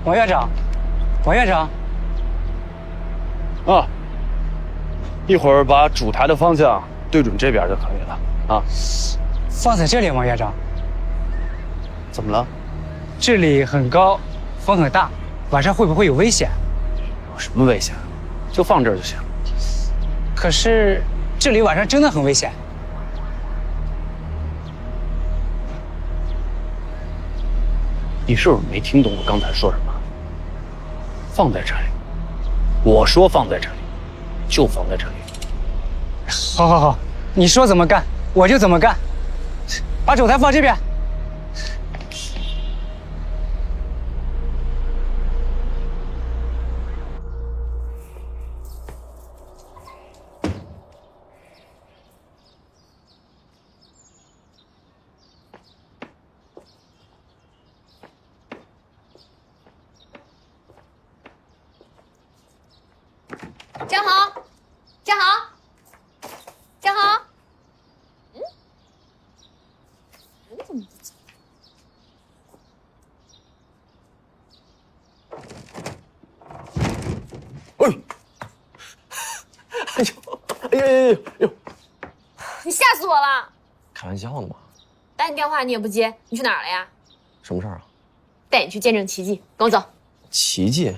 王院长，王院长。啊，一会儿把主台的方向对准这边就可以了啊。放在这里，王院长。怎么了？这里很高，风很大，晚上会不会有危险？有什么危险？就放这儿就行。可是这里晚上真的很危险。你是不是没听懂我刚才说什么？放在这里，我说放在这里，就放在这里。好，好，好，你说怎么干我就怎么干。把手台放这边。站好，站好，站好。人怎么不走？哎呦！你吓死我了！开玩笑呢嘛。打你电话你也不接，你去哪儿了呀？什么事儿啊？带你去见证奇迹，跟我走。奇迹？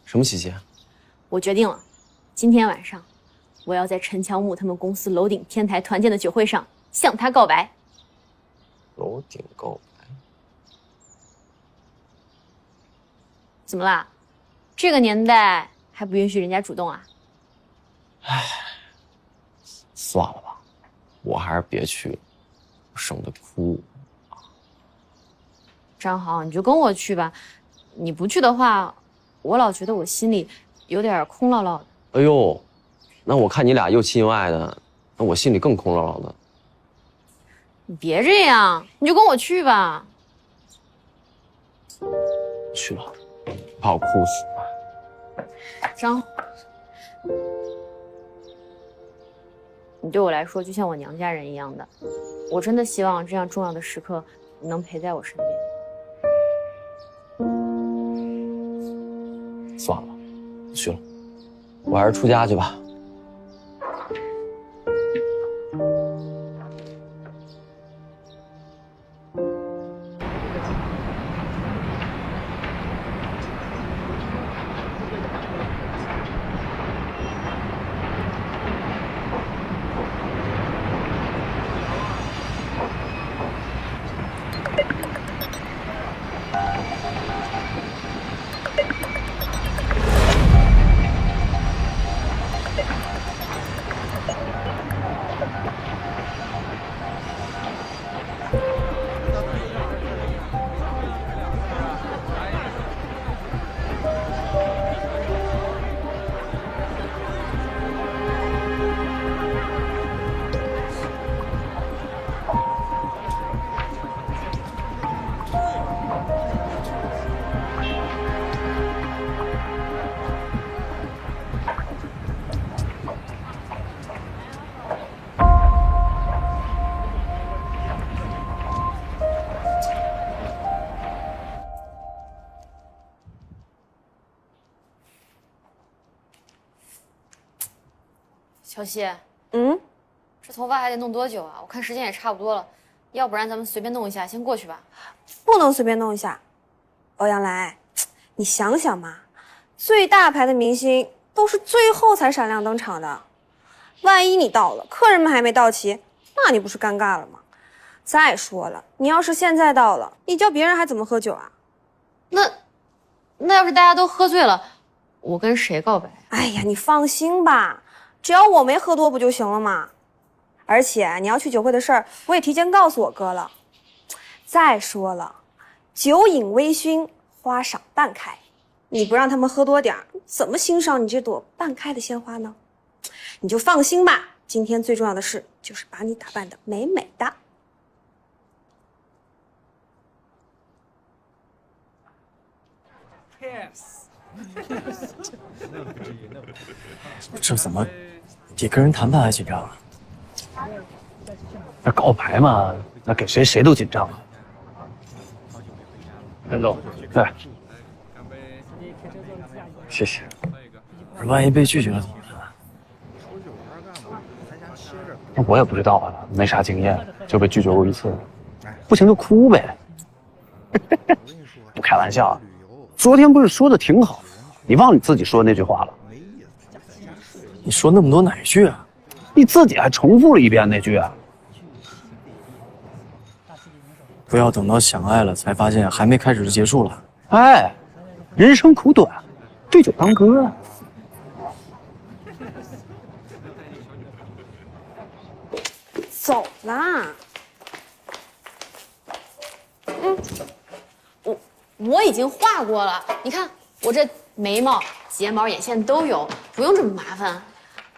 什么奇迹？我决定了，今天晚上我要在陈乔木他们公司楼顶天台团建的酒会上向他告白。楼顶告白？怎么啦？这个年代还不允许人家主动啊？唉，算了吧，我还是别去了，省得哭。张豪，你就跟我去吧。你不去的话，我老觉得我心里有点空落落的。哎呦，那我看你俩又亲又爱的，那我心里更空落落的。你别这样，你就跟我去吧。去了，怕我哭死。张，你对我来说就像我娘家人一样的，我真的希望这样重要的时刻你能陪在我身边。算了，不去了，我还是出家去吧。小希，这头发还得弄多久啊？我看时间也差不多了，要不然咱们随便弄一下，先过去吧。不能随便弄一下。欧阳来，你想想嘛，最大牌的明星都是最后才闪亮登场的，万一你到了，客人们还没到齐，那你不是尴尬了吗？再说了，你要是现在到了，你叫别人还怎么喝酒啊？那要是大家都喝醉了，我跟谁告白啊？哎呀，你放心吧，只要我没喝多不就行了吗？而且你要去酒会的事儿，我也提前告诉我哥了。再说了，酒饮微醺，花赏半开，你不让他们喝多点儿，怎么欣赏你这朵半开的鲜花呢？你就放心吧，今天最重要的事就是把你打扮得美美的。这怎么比跟人谈判还紧张啊？那告白嘛，那给谁都紧张啊。任总，对，谢谢。万一被拒绝了怎么办？那我也不知道啊，没啥经验，就被拒绝过一次，不行就哭呗。不开玩笑，昨天不是说的挺好，你忘了你自己说的那句话了？你说那么多哪一句啊？你自己还重复了一遍那句啊。不要等到想爱了才发现还没开始就结束了。哎，人生苦短，对酒当歌啊。走啦。我已经画过了，你看我这眉毛、睫毛、眼线都有，不用这么麻烦。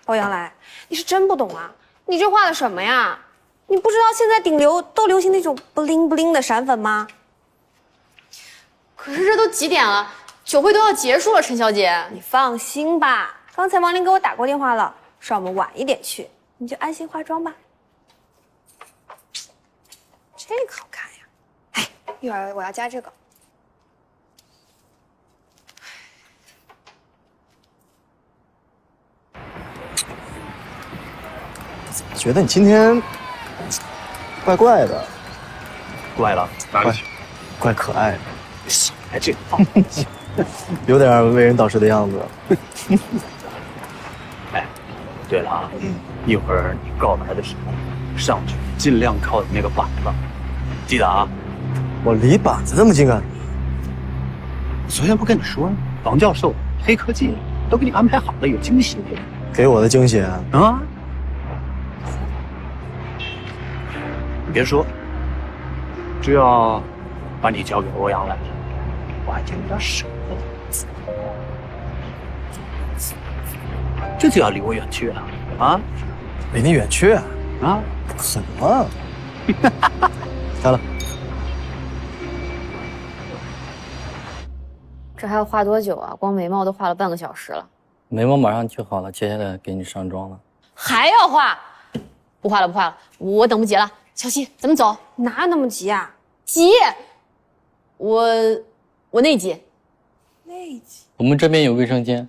欧阳来，你是真不懂啊！你这画的什么呀？你不知道现在顶流都流行那种不灵不灵的闪粉吗？可是这都几点了，酒会都要结束了，陈小姐。你放心吧，刚才王林给我打过电话了，说让我们晚一点去，你就安心化妆吧。这个好看呀！哎，一会儿我要加这个。觉得你今天怪怪的，怪了，哪里去？怪可爱的，哎，这有点为人导师的样子。哎，对了啊，一会儿你告白的时候，上去尽量靠你那个板子，记得啊。我离板子那么近干？昨天不跟你说了，王教授黑科技都给你安排好了，有惊喜。给我的惊喜啊！你别说，只要把你交给欧阳来，我还真有点舍不得。这就要离我远去了啊！离你远去啊？不可能啊！开了。这还要画多久啊？光眉毛都画了半个小时了。眉毛马上就好了，接下来给你上妆了。还要画？不画了，不画了，我等不及了。小西，咱们走。哪有那么急啊？急？我内急。内急？我们这边有卫生间。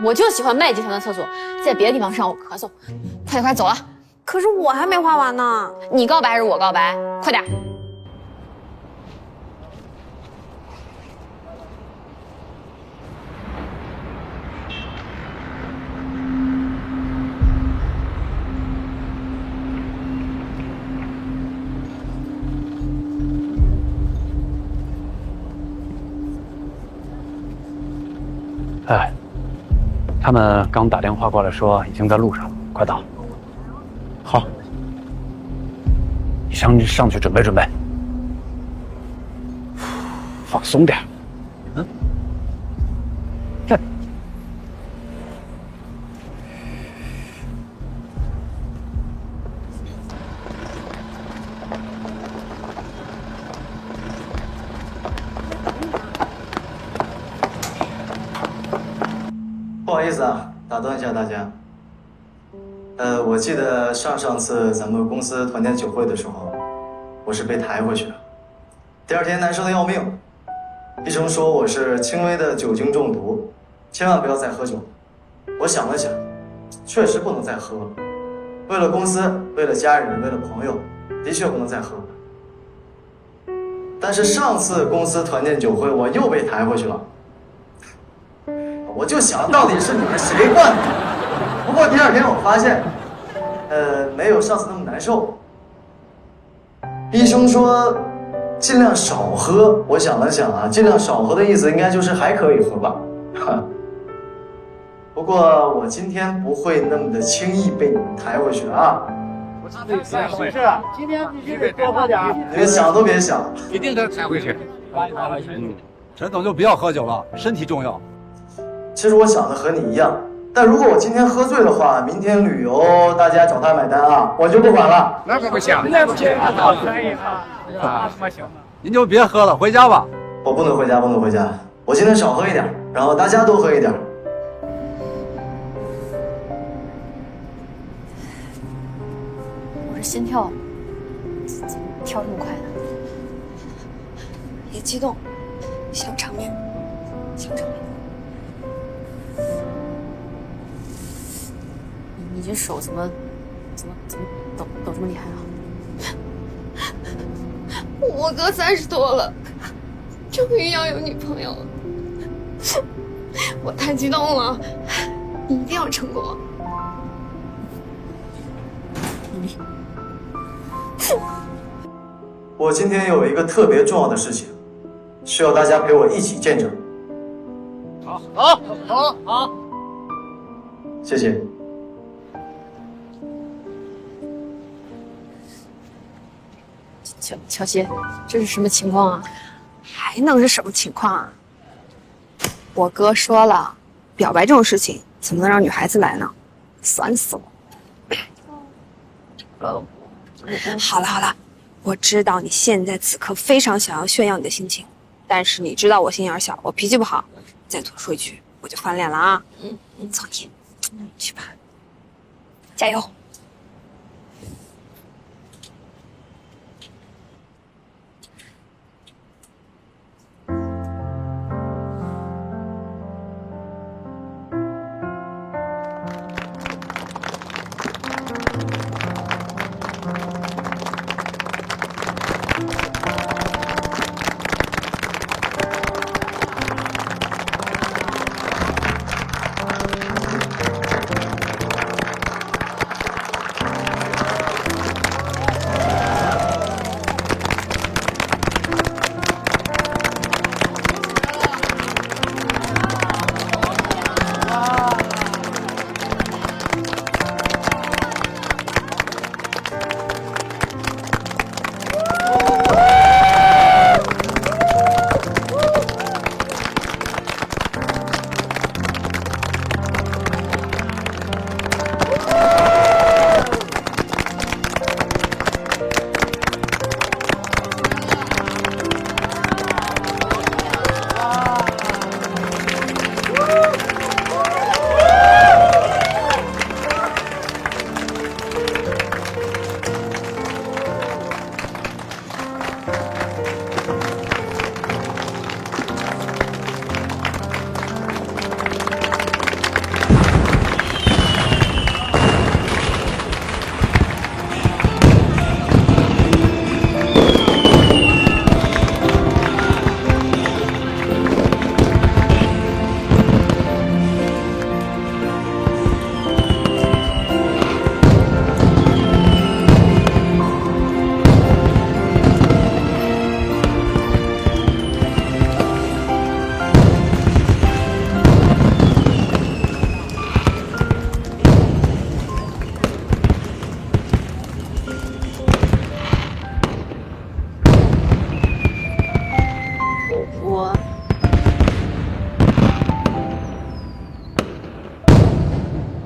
我就喜欢麦集团的厕所，在别的地方上我咳嗽。快点，快走了。可是我还没画完呢。你告白还是我告白？快点。哎，他们刚打电话过来说已经在路上了，快到。好，你上去准备准备，放松点。这。不好意思啊，打断一下大家。我记得上次咱们公司团建酒会的时候，我是被抬回去的。第二天难受的要命，医生说我是轻微的酒精中毒，千万不要再喝酒。我想了想，确实不能再喝了。为了公司，为了家人，为了朋友，的确不能再喝了。但是上次公司团建酒会，我又被抬回去了。我就想到底是你们谁惯的？不过第二天我发现，没有上次那么难受。医生说尽量少喝，我想了想啊，尽量少喝的意思应该就是还可以喝吧。不过我今天不会那么的轻易被你们抬回去啊。怎么回事？今天必须得多喝点。你们想都别想，一定得抬回去。陈总就不要喝酒了，身体重要。其实我想的和你一样，但如果我今天喝醉的话，明天旅游大家找他买单啊，我就不管了。那可不行，那不行，可以啊，那行。您就别喝了，回家吧。我不能回家，不能回家。我今天少喝一点，然后大家多喝一点。我这心跳怎么跳这么快呢？别激动，小场面。清场。你这手怎么抖这么厉害啊？我哥30多了，终于要有女朋友了，我太激动了，你一定要成功。努力。我今天有一个特别重要的事情，需要大家陪我一起见证。好，谢谢。乔西，这是什么情况啊？还能是什么情况啊？我哥说了，表白这种事情怎么能让女孩子来呢？酸死我！好了，我知道你现在此刻非常想要炫耀你的心情，但是你知道我心眼小，我脾气不好，再多说一句我就翻脸了啊！走你，去吧，加油！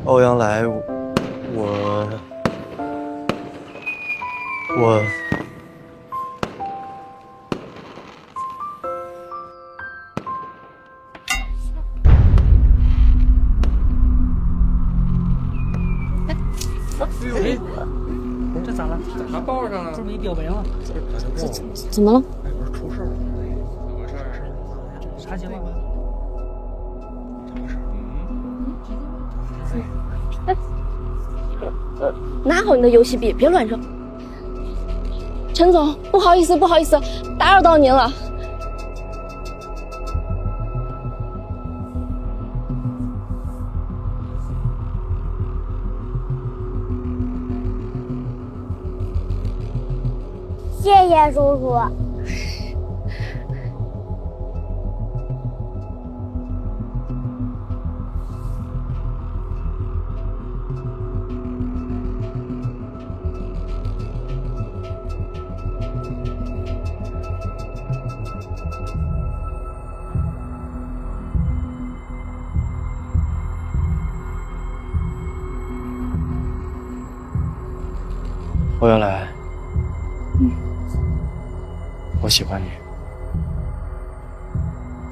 欧阳来，我这咋了？咋报上了？这不一表白吗？怎么了？哎，不是出事了？怎么回事？啥情况？怎么回事？拿好你的游戏币，别乱扔。陈总，不好意思，打扰到您了。谢谢叔叔。欧阳来，我喜欢你，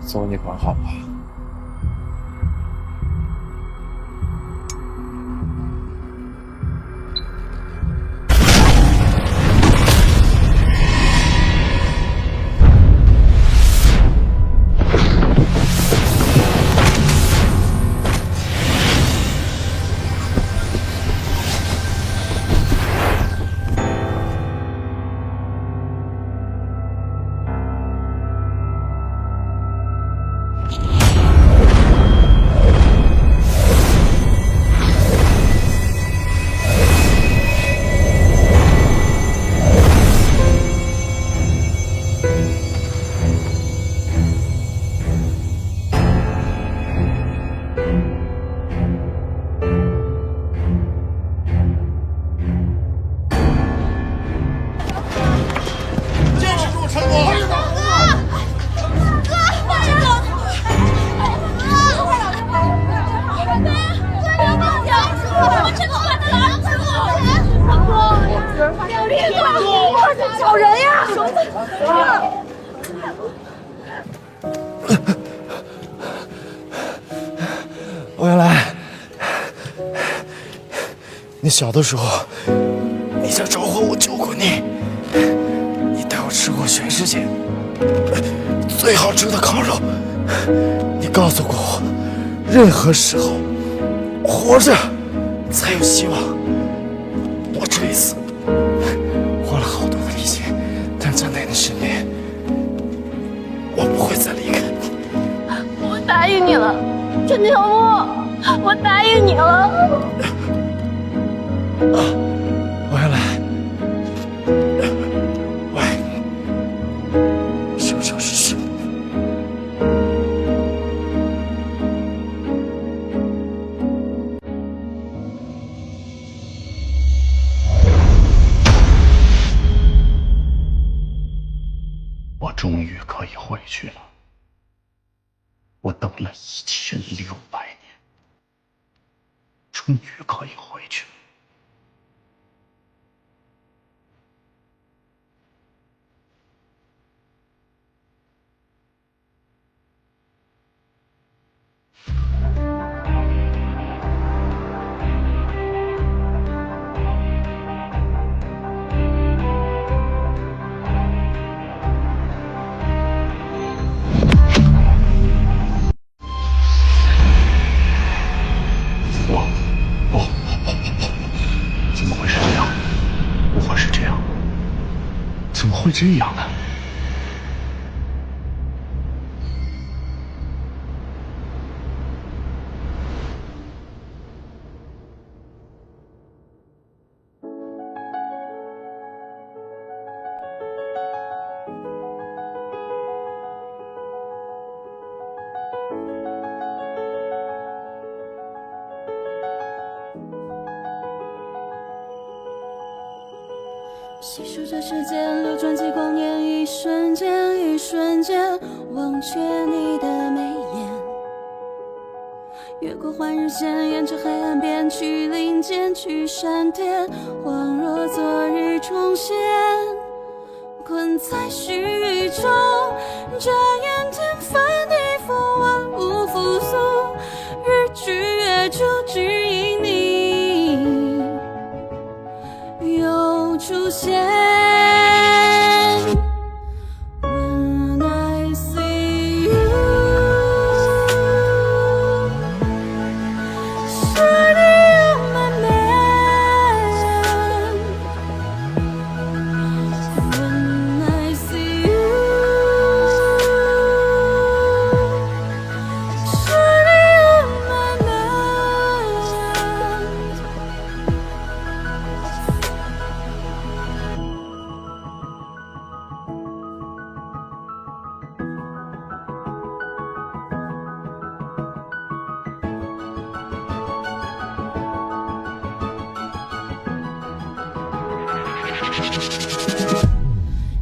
走你管好吧。找人呀！欧阳来，你小的时候，你家着火我救过你，你带我吃过全世界最好吃的烤肉，你告诉过我，任何时候活着才有希望。我这一次花了好多的力气，但站在你身边，我不会再离开你。我答应你了，陈条木，我答应你了。我要来，我爱你，生生世世。我终于可以回去了。我等了1600年，终于可以回去了。怎么会是这样？不会是这样？怎么会这样呢？细数着时间流转几光年，一瞬间，一瞬间，忘却你的眉眼。越过换日线，沿着黑暗边去林间，去闪电，恍若昨日重现。困在虚与中，眨眼间翻地覆，万物复苏，日剧月柱指引你又出现。When I see you, shining on my man. When I see you, shining on my man.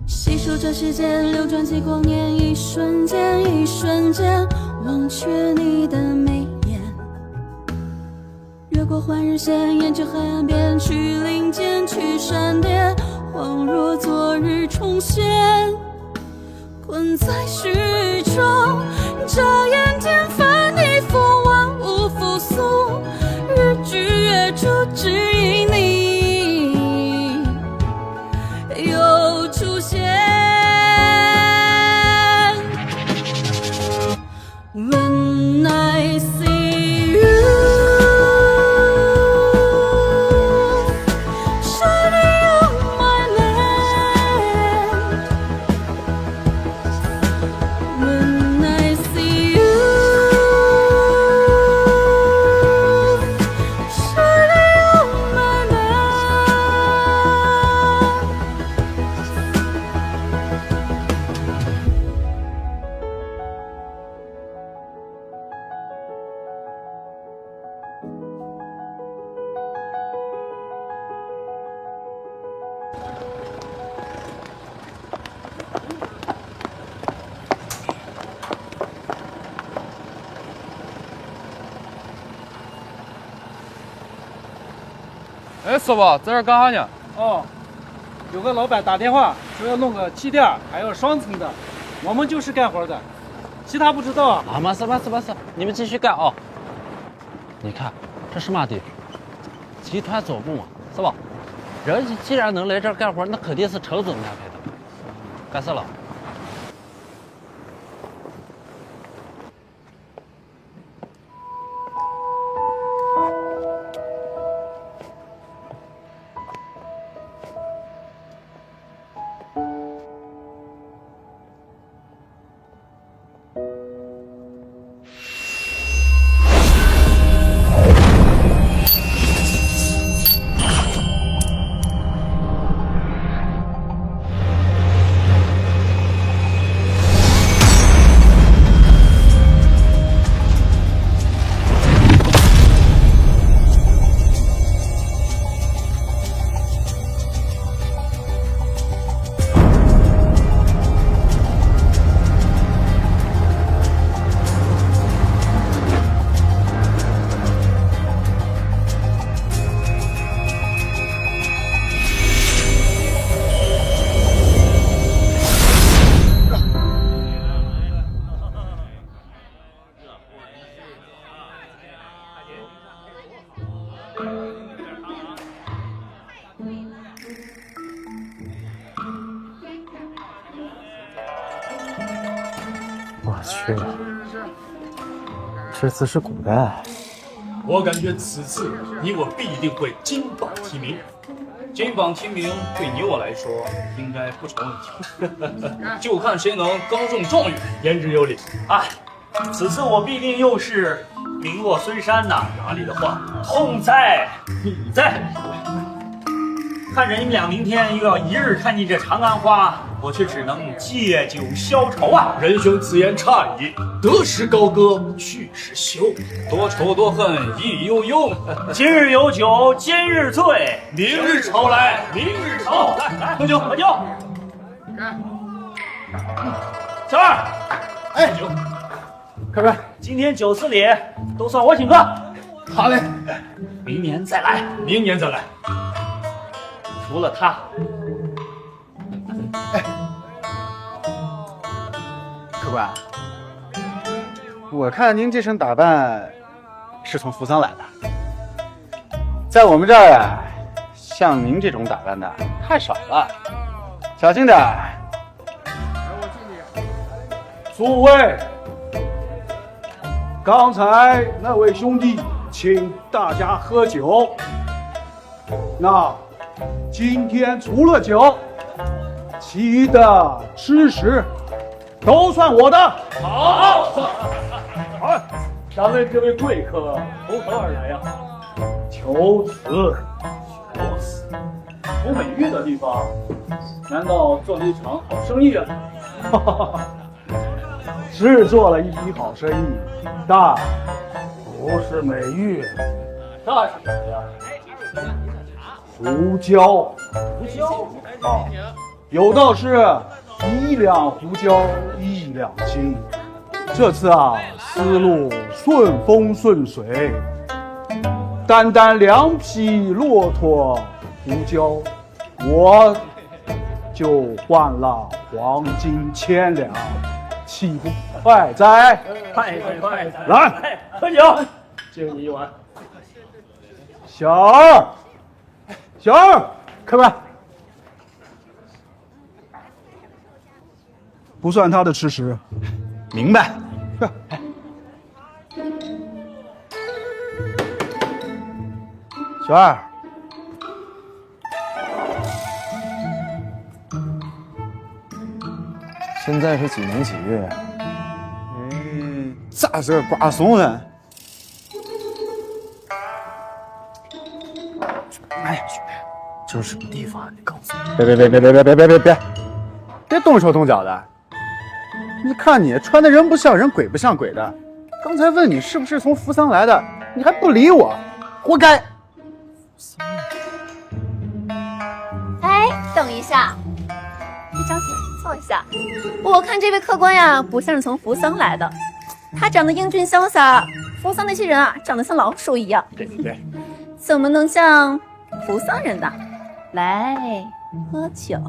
细数着时间流转几光年，一瞬间，一瞬间，忘却你的眉眼。越过换日线，沿着黑暗边去林间，去闪电，恍若昨日重现。困在虚与中，眨眼间翻地覆，万物复苏，日剧月柱指引你又出现。When I see you, shining on my land. When I see you, shining on my land. 哎，师傅，在这干啥呢？哦，有个老板打电话说要弄个气垫，还要双层的，我们就是干活的，其他不知道啊。啊，没事，你们继续干哦。你看这是嘛地方？集团总部嘛，是吧？人家既然能来这儿干活，那肯定是陈总安排的。干事了。我去，这次是古代。我感觉此次你我必定会金榜题名。金榜题名对你我来说应该不成问题，就看谁能刚中状元，言之有理。哎，此次我必定又是名落孙山呐！哪里的话，痛在你在。看着你们俩明天又要一日看尽这长安花，我却只能借酒消愁啊！仁兄此言差矣，得时高歌，去时休，多愁多恨亦悠悠。今日有酒今日醉，明日愁来明日愁。来，喝酒喝酒。小二，哎，客官，今天酒肆里都算我请客。好嘞，明年再来，明年再来。除了他，客官，我看您这身打扮是从扶桑来的，在我们这儿啊，像您这种打扮的太少了，小心点。诸位，刚才那位兄弟请大家喝酒，那今天除了酒，其余的吃食都算我的。好，好，咱们这位贵客从何而来呀？求此，求死，从美玉的地方，难道做了一场好生意啊？哈哈哈，是做了一笔好生意，但不是美玉，那是什么呀？胡椒，胡椒啊，有道是1两胡椒1两金。这次啊，思路顺风顺水，单单2匹骆驼胡椒，我就换了黄金1000两，岂不快哉？快哉！来，喝酒，敬你一碗。小二。小二，客官，不算他的吃食。明白。小二，现在是几年几月？咋这瓜怂呢？哎呀，兄弟，这是什么地方啊？你告诉我。别动手动脚的！你看你穿的人不像人，鬼不像鬼的。刚才问你是不是从扶桑来的，你还不理我，活该！哎，等一下，别着急，坐一下。我看这位客官呀，不像是从扶桑来的，他长得英俊潇洒，扶桑那些人啊，长得像老鼠一样。对，怎么能像扶桑人呢？来，喝酒。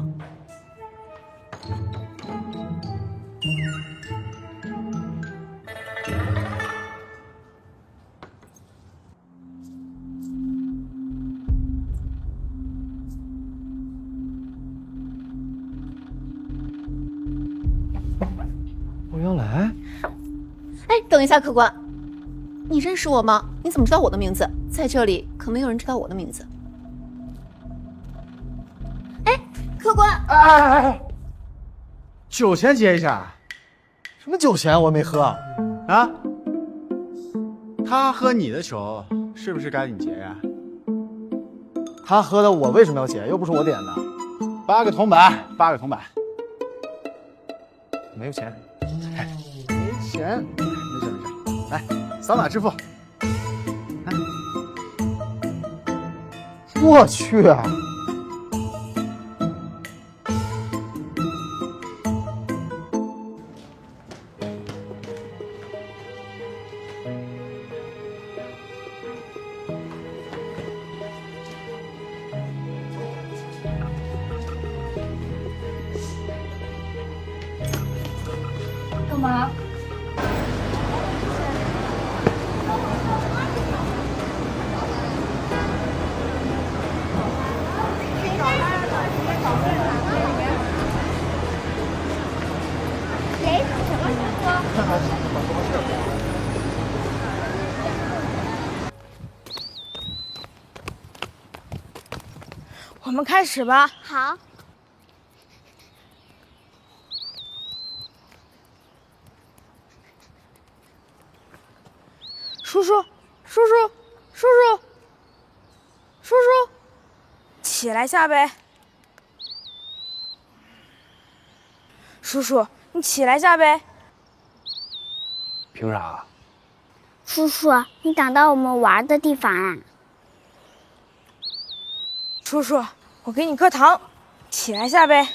欧阳来，哎，等一下，客官，你认识我吗？你怎么知道我的名字？在这里可没有人知道我的名字。哎，客官，哎，酒钱结一下。什么酒钱？我没喝啊。他喝你的酒，是不是该你结呀？他喝的，我为什么要结？又不是我点的。8个铜板，8个铜板。没有钱。没钱，没事。来，扫码支付。我去啊！干嘛？我们开始吧。好。叔叔，叔叔，叔叔，叔叔，起来下呗。叔叔，你起来下呗。凭啥？叔叔，你挡到我们玩的地方了。叔叔，我给你颗糖，起来下呗。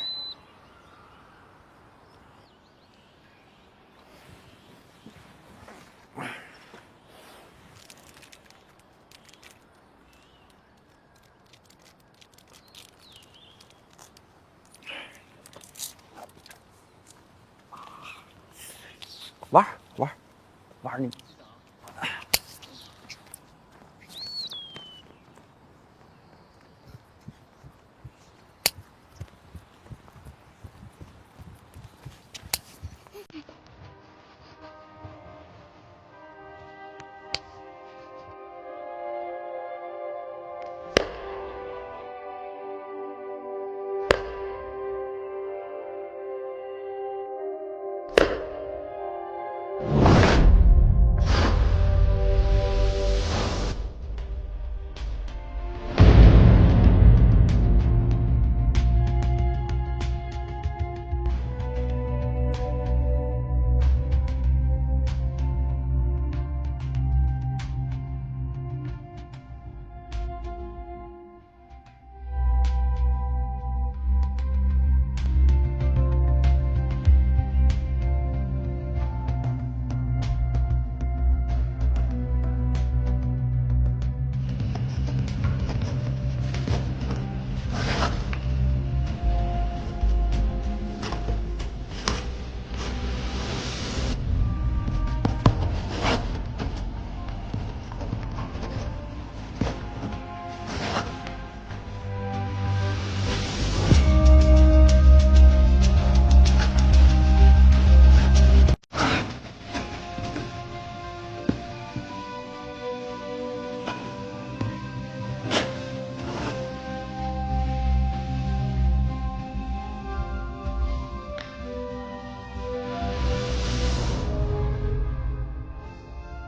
玩你。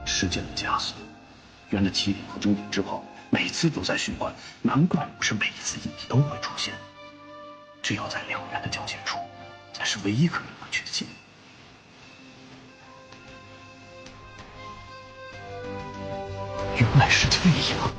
时间的加速，圆了起点和终点之后，每次都在循环，难怪不是每一次印记都会出现。只有在两圆的交界处，才是唯一可能回去的界。原来是这样。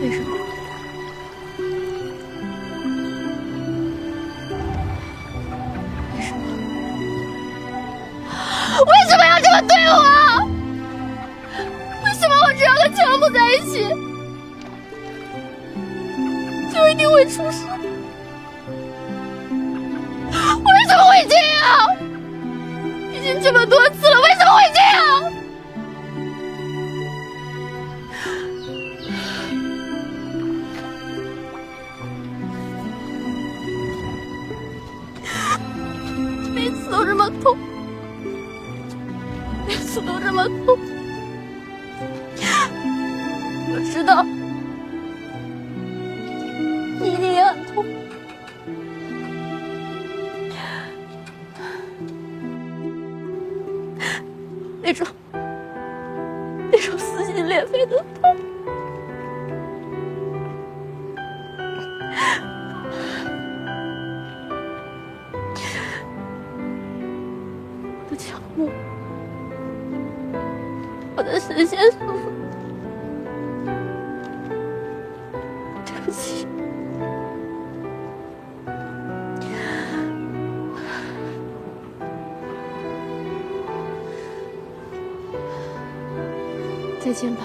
为什么？为什么？为什么要这么对我？为什么我只要跟乔木在一起，就一定会出事？为什么会这样？已经这么多次了，为什么会这样？每次都这么痛，每次都这么痛。我知道，你一定也很痛。那种撕心裂肺的痛。我的乔木，我的神仙叔叔，对不起。再见吧。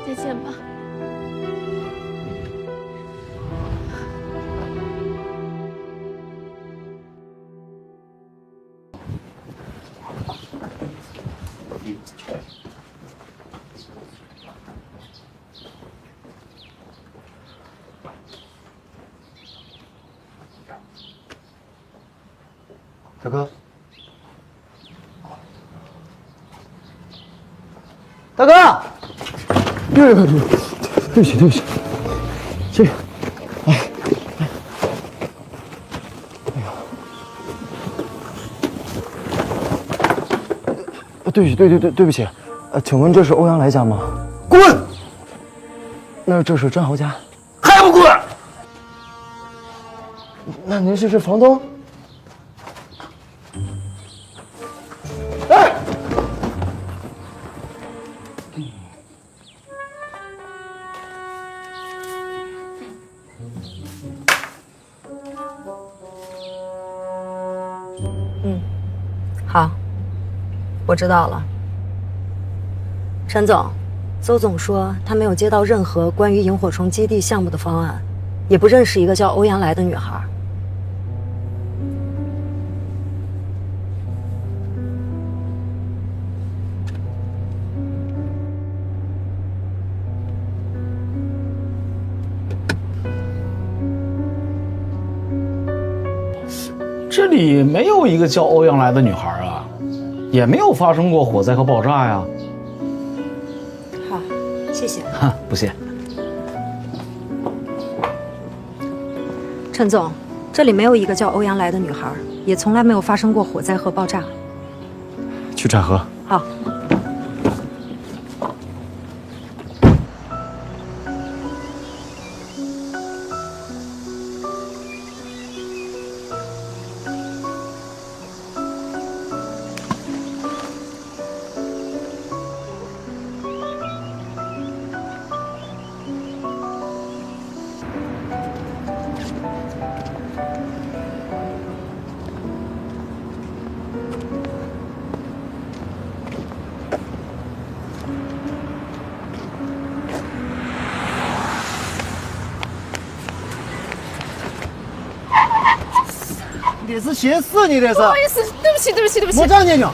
再见吧。大哥，大哥，对不起，对不起，这个，哎，对不起，请问这是欧阳来家吗？滚！那这是真豪家，还不滚？那您是房东？哎！好，我知道了。陈总，邹总说他没有接到任何关于萤火虫基地项目的方案，也不认识一个叫欧阳来的女孩。这里没有一个叫欧阳来的女孩啊，也没有发生过火灾和爆炸呀。好，谢谢。不谢。陈总，这里没有一个叫欧阳来的女孩，也从来没有发生过火灾和爆炸。去trả河。好。这是寻死呢，这是。不好意思，对不起，对不起，对不起。莫张眼睛。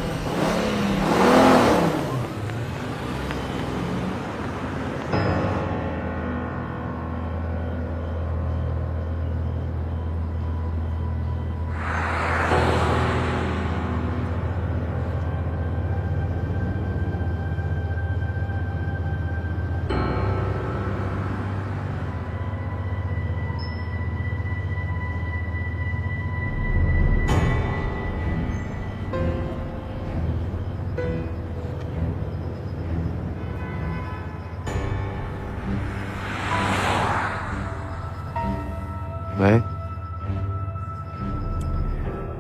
喂，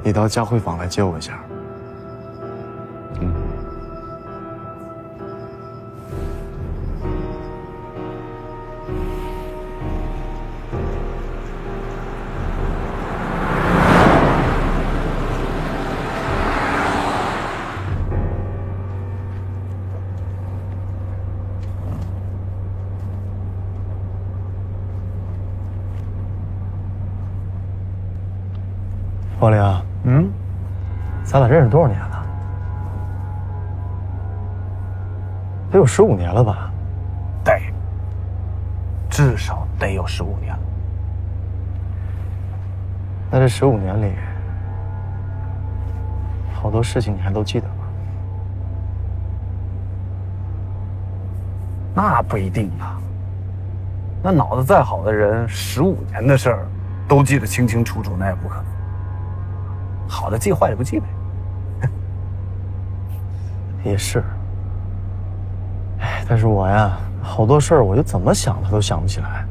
你到佳慧坊来接我一下。王玲，咱俩认识多少年了？得有15年了吧？得，至少得有15年了。那这15年里，好多事情你还都记得吗？那不一定啊。那脑子再好的人，15年的事儿都记得清清楚楚，那也不可能。好的记，坏的不记呗。也是。哎，但是我呀，好多事儿我就怎么想它都想不起来。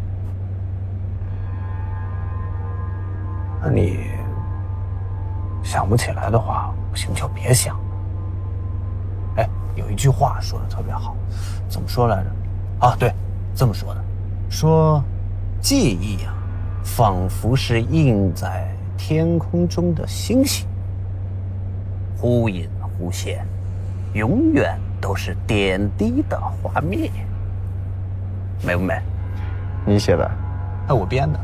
那你想不起来的话，不行就别想了。哎，有一句话说的特别好，怎么说来着？啊，对，这么说的，说记忆啊，仿佛是映在天空中的星星，忽隐忽现，永远都是点滴的画面。美不美？你写的？哎，我编的。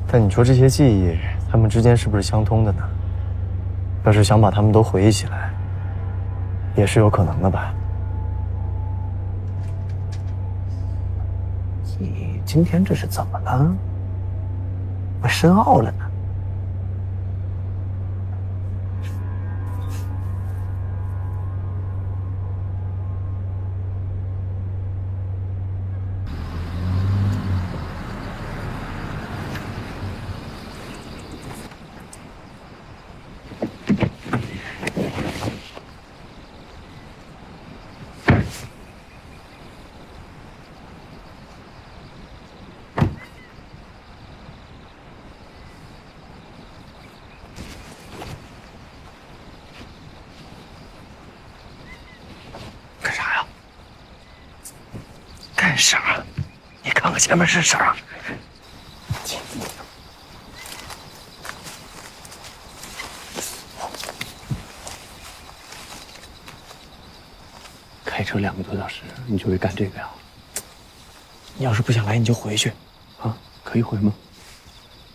但你说这些记忆，它们之间是不是相通的呢？要是想把它们都回忆起来，也是有可能的吧？你今天这是怎么了？我深奥了呢。干啥？你看看前面是啥？开车2个多小时，你就会干这个呀？你要是不想来，你就回去，啊？可以回吗？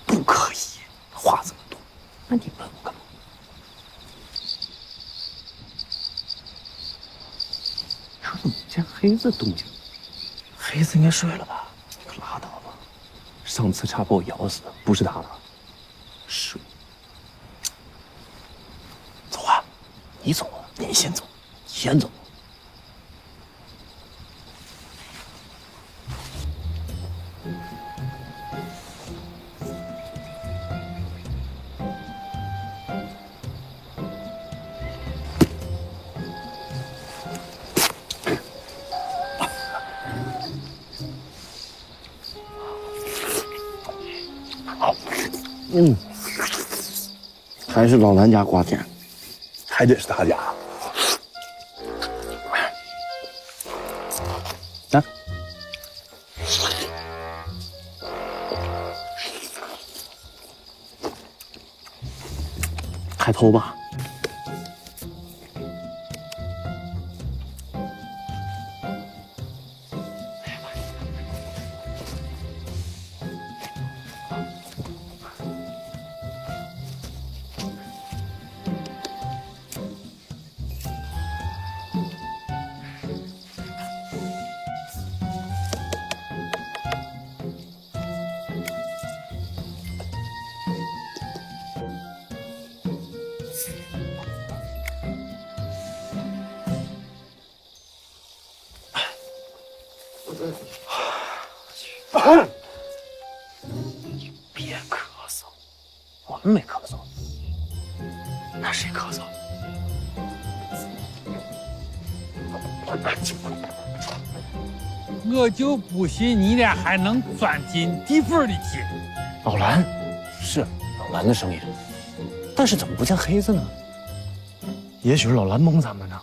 不可以，话这么多。那你问我干嘛？说怎么见黑子动静？黑子应该睡了吧？可拉倒吧，上次差把我咬死的不是他吧？睡。走啊！你走，你先走，你先走。还是老南家瓜甜，还得是他家。啊，海头吧。别咳嗽，我们没咳嗽，那谁咳嗽？我就不信你俩还能钻进地缝里去。老蓝，是老蓝的声音，但是怎么不见黑子呢？也许是老蓝蒙咱们呢。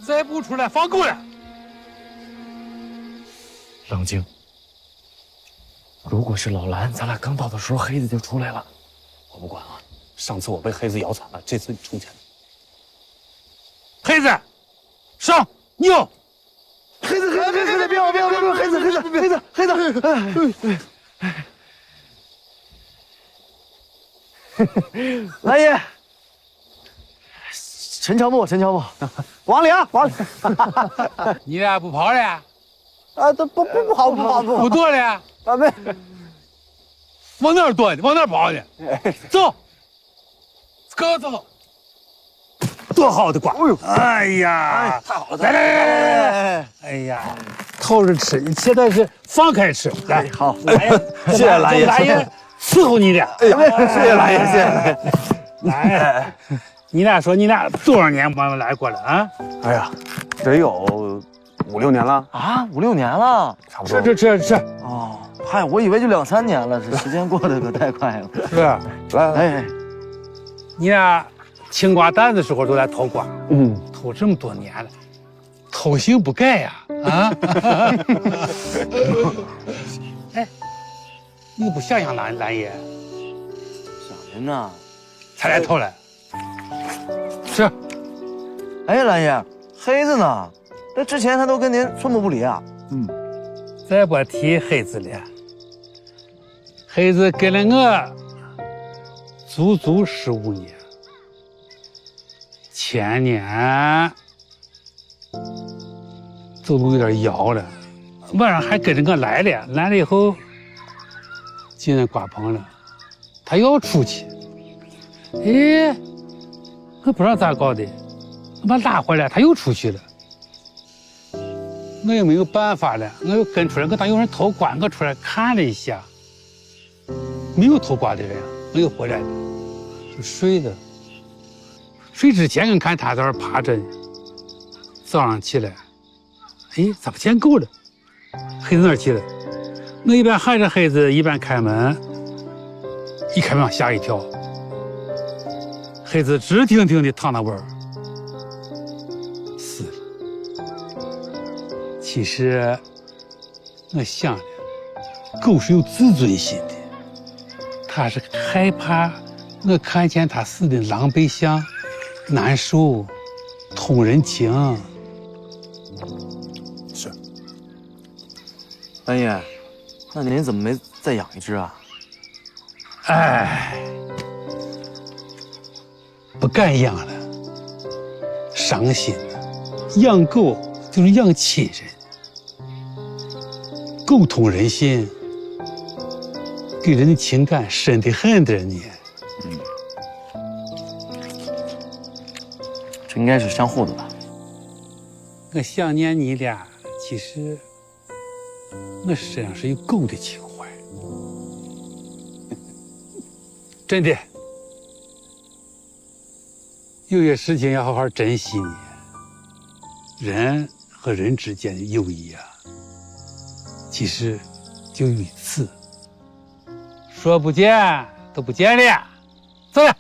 再不出来放狗了。冷静。如果是老蓝，咱俩刚到的时候黑子就出来了。我不管啊，上次我被黑子咬惨了，这次你充钱。黑子，上牛。黑子，别跑，黑子，蓝爷，陈乔木，王良，你俩不跑了？啊，都不跑，不躲了？啊，没，往哪儿躲呢？往哪儿跑呢？走，哥走。多好的瓜！哎呀，太好了！来！哎呀，偷着吃，你现在是放开吃。来，好，谢谢蓝爷，蓝爷伺候你俩。哎呀，谢谢蓝爷，谢谢蓝爷。来，你俩说你俩多少年没来过了啊？哎呀，得有5、6年了啊，5、6年了，差不多。吃。哦，嗨，我以为就2、3年了，这时间过得可太快了。是，来，你俩青瓜蛋的时候都来偷瓜，偷这么多年了，偷性不改呀！啊！哎，你不想蓝爷？想人呢，才来偷来。是。哎，蓝爷，黑子呢？这之前他都跟您寸步不离啊。再别提黑子了，黑子跟了我足15年。前年走路有点摇了，晚上还跟着我来了以后进了瓜棚了，他要出去，哎，我不知道咋搞的，我把拉回来，他又出去了，我也没有办法了，我又跟出来，我当有人偷瓜，我出来看了一下，没有偷瓜的人，我又回来了，就睡了。睡之前我看他在那儿趴着呢，早上起来，哎，咋不见狗了？黑子哪儿去了？我一边喊着黑子，一边开门，一开门吓一跳，黑子直挺挺的躺那味儿，死了。其实我想了，狗是有自尊心的，它是害怕我看见它死的狼狈相。难受，通人情。是，蓝爷，那您怎么没再养一只啊？哎，不敢养了，伤心了。养狗就是养亲人，狗通人心，给人的情感深得很的呢。这应该是相互的吧。我想念你俩，其实我身上是有狗的情怀，真的。有些事情要好好珍惜呢。人和人之间的友谊啊，其实就有一次，说不见都不见了。走了。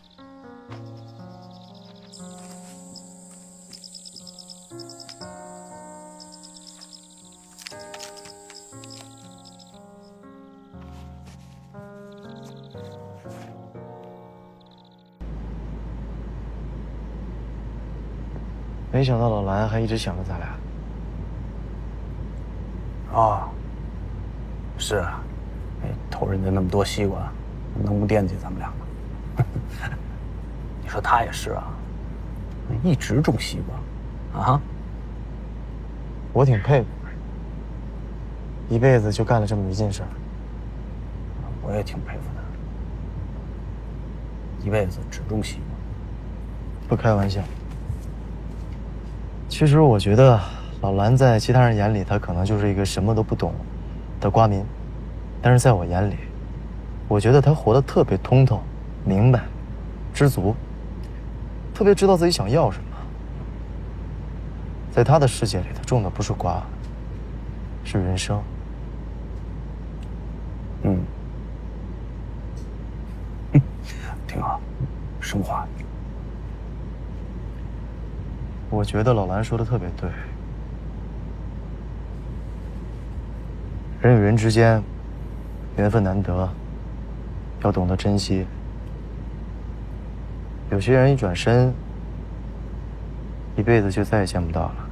没想到老蓝还一直想着咱俩。哦，是啊，偷人家那么多西瓜，能不惦记咱们俩吗？你说他也是啊，一直种西瓜，啊？我挺佩服，一辈子就干了这么一件事儿。我也挺佩服他，一辈子只种西瓜。不开玩笑。其实我觉得老蓝在其他人眼里，他可能就是一个什么都不懂的瓜民，但是在我眼里，我觉得他活得特别通透、明白、知足，特别知道自己想要什么。在他的世界里，他种的不是瓜，是人生。挺好，升华。我觉得老蓝说的特别对，人与人之间缘分难得，要懂得珍惜。有些人一转身，一辈子就再也见不到了。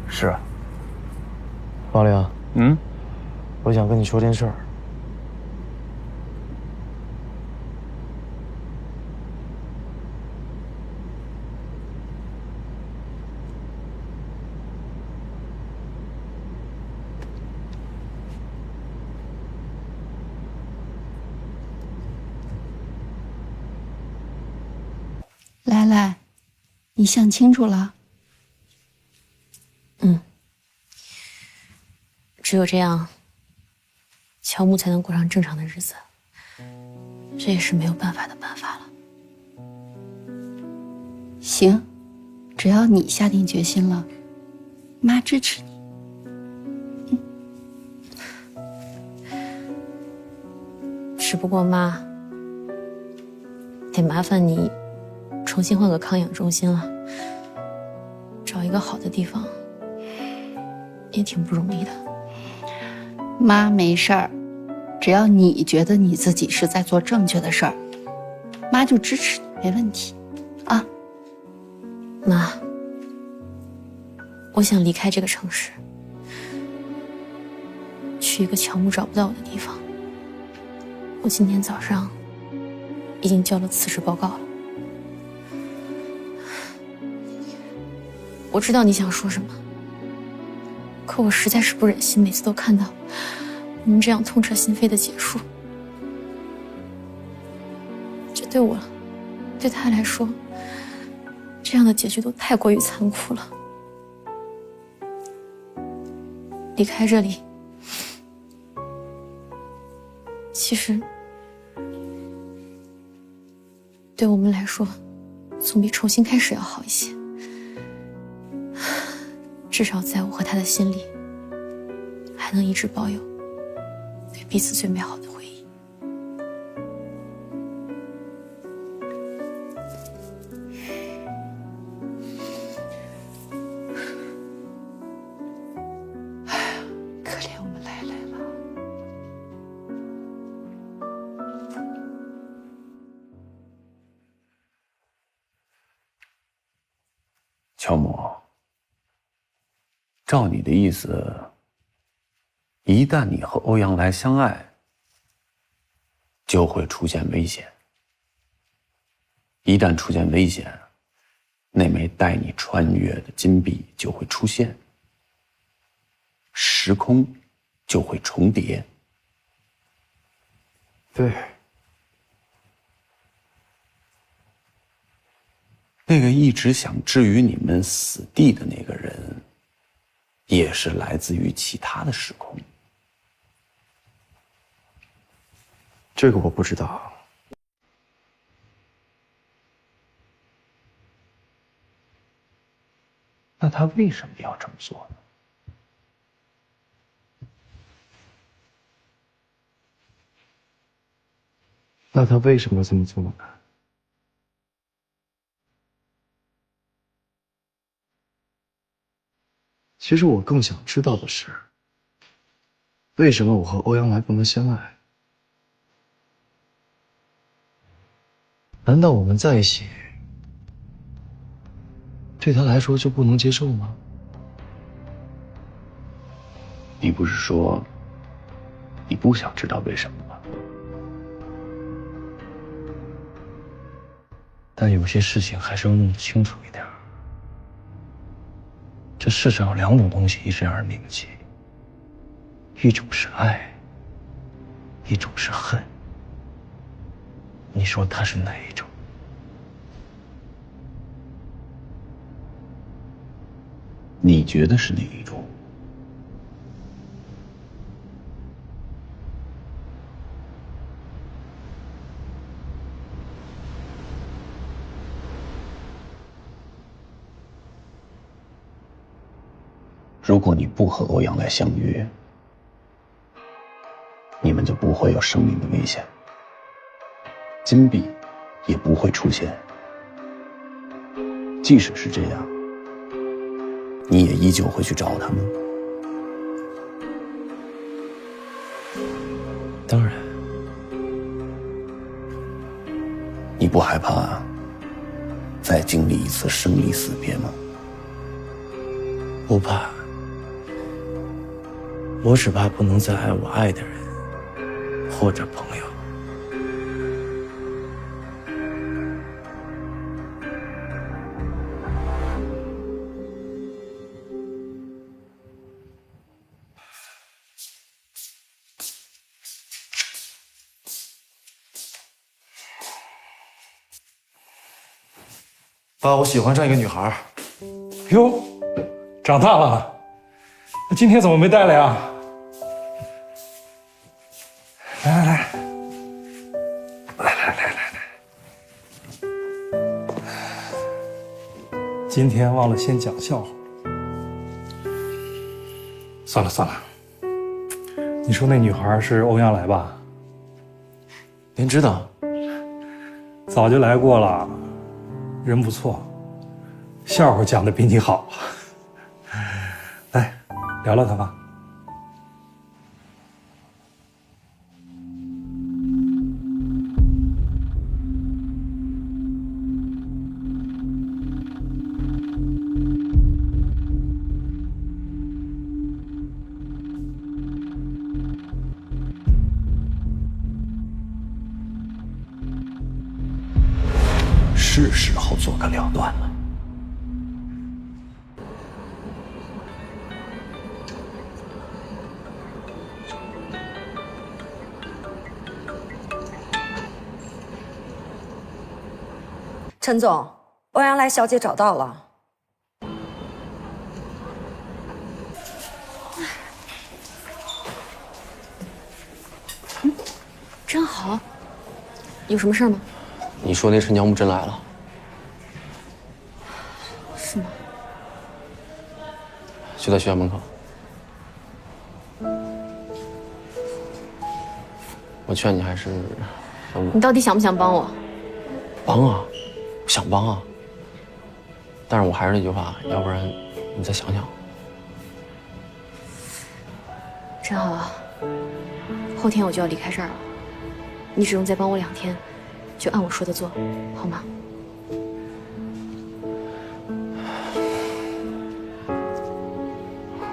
是啊，王玲，我想跟你说件事儿。来来，你想清楚了？只有这样，乔木才能过上正常的日子。这也是没有办法的办法了。行，只要你下定决心了，妈支持你。只不过妈，得麻烦你重新换个康养中心了，找一个好的地方，也挺不容易的。妈没事儿，只要你觉得你自己是在做正确的事儿，妈就支持你，没问题。啊，妈，我想离开这个城市，去一个乔木找不到我的地方。我今天早上已经交了辞职报告了。我知道你想说什么，可我实在是不忍心每次都看到我们这样痛彻心扉的结束。这对我，对他来说，这样的结局都太过于残酷了。离开这里，其实对我们来说，总比重新开始要好一些。至少在我和他的心里，还能一直保有对彼此最美好的回忆。可怜我们来了。乔木，照你的意思，一旦你和欧阳来相爱，就会出现危险。一旦出现危险，那枚带你穿越的金币就会出现，时空就会重叠。对，那个一直想置于你们死地的那个人，也是来自于其他的时空。这个我不知道。那他为什么要这么做呢？那他为什么这么做呢？其实我更想知道的是，为什么我和欧阳来不能相爱？难道我们在一起，对他来说就不能接受吗？你不是说你不想知道为什么吗？但有些事情还是要弄清楚一点。这世上有两种东西一直让人铭记，一种是爱，一种是恨。你说他是哪一种？你觉得是哪一种？如果你不和欧阳来相约，你们就不会有生命的危险，金币也不会出现。即使是这样，你也依旧会去找他们。当然。你不害怕再经历一次生离死别吗？不怕，我只怕不能再爱我爱的人，或者朋友。爸，我喜欢上一个女孩。哟，长大了，那今天怎么没带来啊？来，今天忘了先讲笑话。算了，你说那女孩是欧阳来吧？您知道？早就来过了。人不错，笑话讲的比你好。来，聊聊他吧。是时候做个了断了。陈总，欧阳来小姐找到了。真好。有什么事吗？你说那陈娘木真来了？是吗？就在学校门口。我劝你还是你到底想不想帮我？帮啊，我想帮啊。但是我还是那句话，要不然你再想想。真好啊，后天我就要离开这儿了，你只用再帮我2天，就按我说的做，好吗？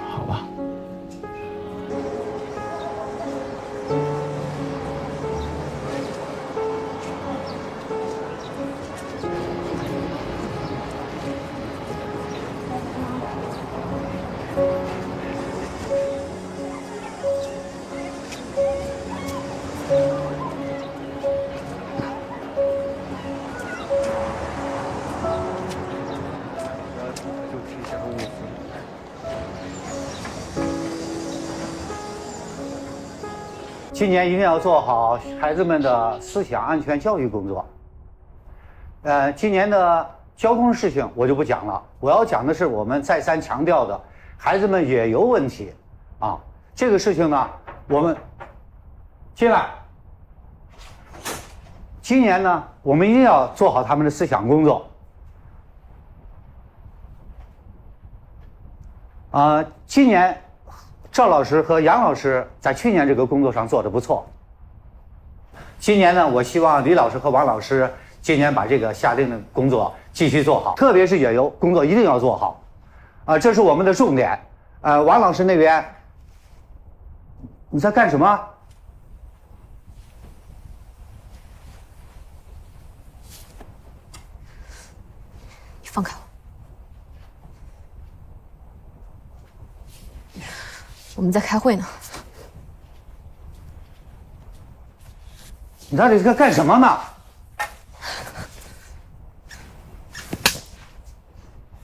好吧。今年一定要做好孩子们的思想安全教育工作。今年的交通事情我就不讲了，我要讲的是我们再三强调的孩子们野游问题啊。这个事情呢，我们进来。今年呢，我们一定要做好他们的思想工作。今年赵老师和杨老师在去年这个工作上做得不错。今年呢，我希望李老师和王老师今年把这个下令的工作继续做好，特别是野游工作一定要做好，这是我们的重点。王老师那边，你在干什么？你放开我！我们在开会呢。你到底在干什么呢？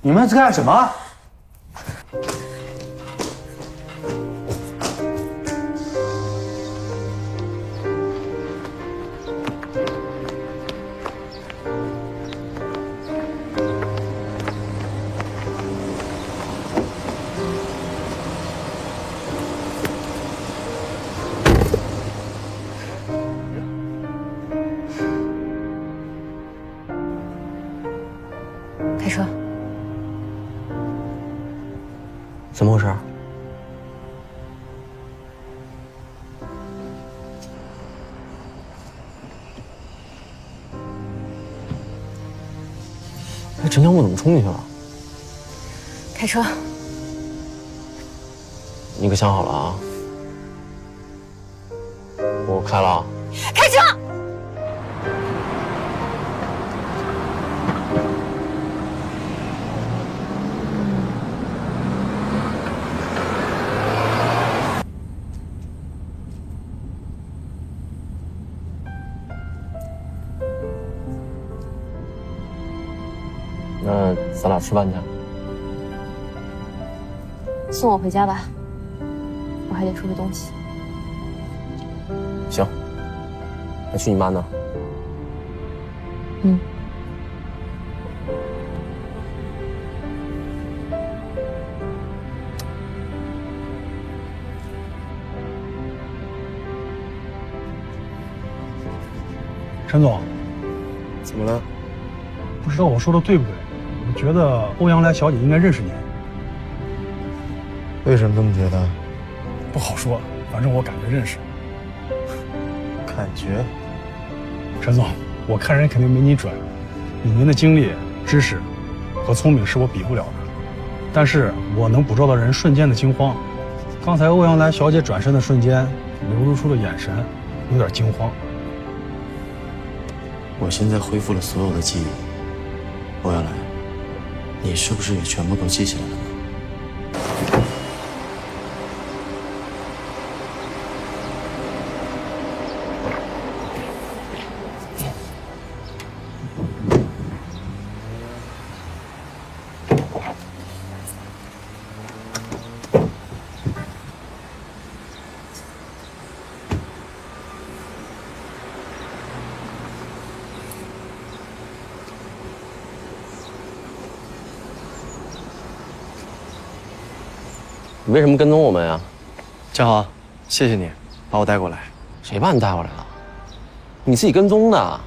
你们在干什么？开车。怎么回事？哎，陈小木怎么冲进去了？开车。你可想好了啊？我开了啊。开车。那咱俩吃饭去。送我回家吧，我还得处理东西。行，那去你妈那。嗯。陈总，怎么了？不知道我说的对不对？我觉得欧阳来小姐应该认识您。为什么这么觉得？不好说，反正我感觉认识。感觉？陈总，我看人肯定没你准，以您的经历、知识和聪明是我比不了的，但是我能捕捉到人瞬间的惊慌。刚才欧阳来小姐转身的瞬间，流露出的眼神有点惊慌。我现在恢复了所有的记忆，欧阳来，你是不是也全部都记起来了呢？你为什么跟踪我们呀？江豪，谢谢你把我带过来。谁把你带过来了？你自己跟踪的。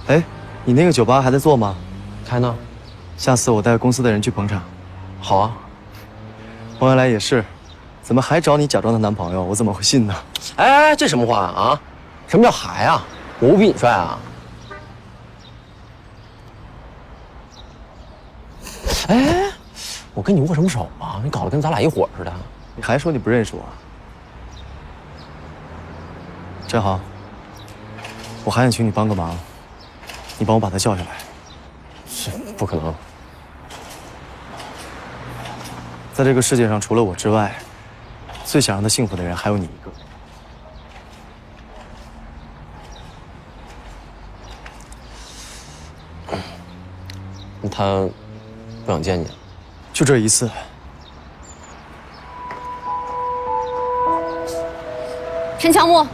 哎，你那个酒吧还在做吗？开呢。下次我带公司的人去捧场。好啊。欧阳来也是，怎么还找你假装的男朋友？我怎么会信呢？哎，这什么话啊？什么叫还啊？我不比你帅啊？哎，我跟你握什么手啊？你搞得跟咱俩一伙似的。你还说你不认识我？真好，我还想请你帮个忙，你帮我把他叫下来。是不可能。在这个世界上，除了我之外，最想让他幸福的人还有你一个。他不想见你，就这一次。陈乔木。